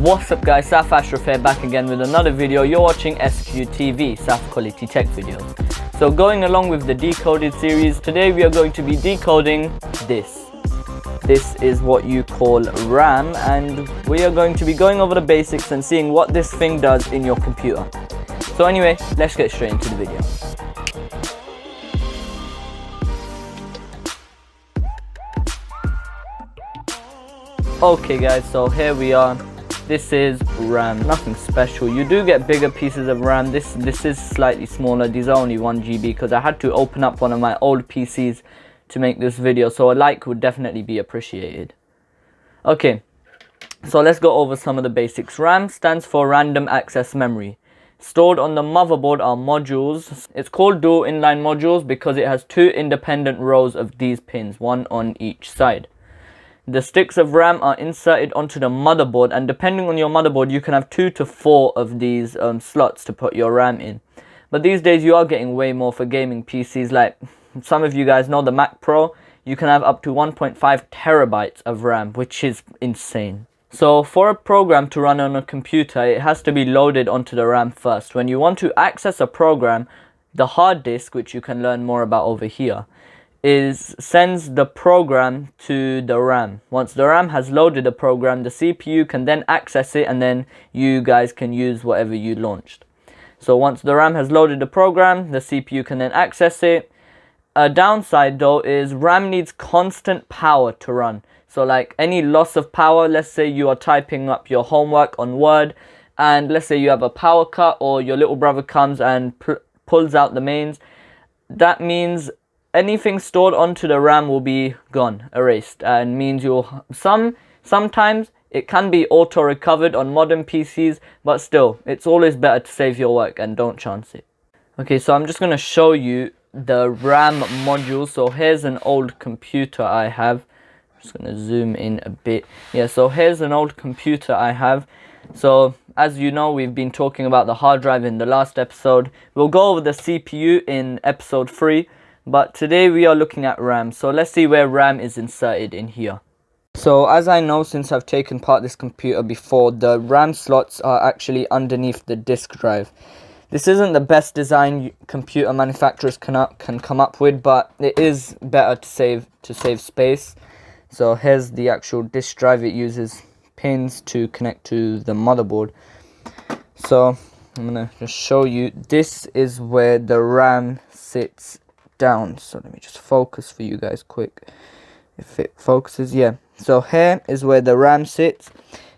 What's up guys, Saf Ashraf here, back again with another video. You're watching SQTV, Saf Quality Tech Videos. So going along with the Decoded series, today we are going to be decoding this. This is what you call RAM, and we are going to be going over the basics and seeing what this thing does in your computer. So anyway, let's get straight into the video. Okay guys, so here we are. This is RAM, nothing special. You do get bigger pieces of RAM. This is slightly smaller. These are only 1 GB because I had to open up one of my old PCs to make this video, so a like would definitely be appreciated. Okay, so let's go over some of the basics. RAM stands for random access memory. Stored on the motherboard are modules. It's called dual inline modules because it has two independent rows of these pins, one on each side. The sticks of RAM are inserted onto the motherboard, and depending on your motherboard you can have 2 to 4 of these slots to put your RAM in. But these days you are getting way more for gaming PCs. Like some of you guys know, the Mac Pro, you can have up to 1.5 terabytes of RAM, which is insane. So for a program to run on a computer, it has to be loaded onto the RAM first. When you want to access a program, the hard disk, which you can learn more about over here, sends the program to the RAM. Once the RAM has loaded the program, the CPU can then access it, and then you guys can use whatever you launched. So once the RAM has loaded the program, the CPU can then access it. A downside though is RAM needs constant power to run. So like any loss of power, let's say you are typing up your homework on Word, and let's say you have a power cut, or your little brother comes and pulls out the mains, that means anything stored onto the RAM will be gone, erased, and means sometimes it can be auto recovered on modern PCs, but still it's always better to save your work and don't chance it. Okay, so I'm just going to show you the RAM module. So here's an old computer I have. I'm just going to zoom in a bit. Yeah, so here's an old computer I have. So as you know, we've been talking about the hard drive in the last episode. We'll go over the CPU in episode 3. But today we are looking at RAM, so let's see where RAM is inserted in here. So as I know, since I've taken part this computer before, the RAM slots are actually underneath the disk drive. This isn't the best design computer manufacturers can come up with, but it is better to save space. So here's the actual disk drive. It uses pins to connect to the motherboard. So I'm gonna just show you. This is where the RAM sits down. So let me just focus for you guys quick, if it focuses. Yeah, so here is where the RAM sits.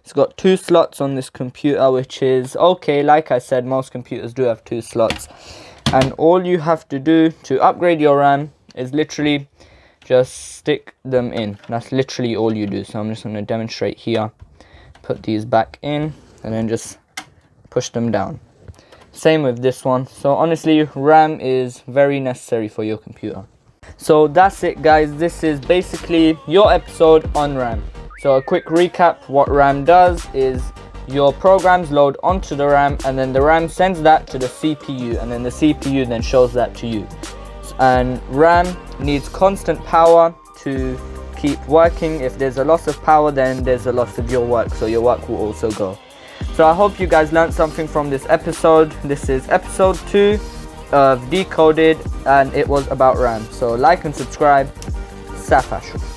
It's got 2 slots on this computer, which is okay. Like I said, most computers do have 2 slots, and all you have to do to upgrade your RAM is literally just stick them in. That's literally all you do. So I'm just going to demonstrate here. Put these back in and then just push them down. Same with this one. So honestly, RAM is very necessary for your computer. So that's it guys, this is basically your episode on RAM. So a quick recap: what RAM does is your programs load onto the RAM, and then the RAM sends that to the CPU, and then the CPU then shows that to you. And RAM needs constant power to keep working. If there's a loss of power, then there's a loss of your work, so your work will also go. So I hope you guys learned something from this episode. This is episode 2 of Decoded, and it was about RAM. So like and subscribe. Saf Ashraf.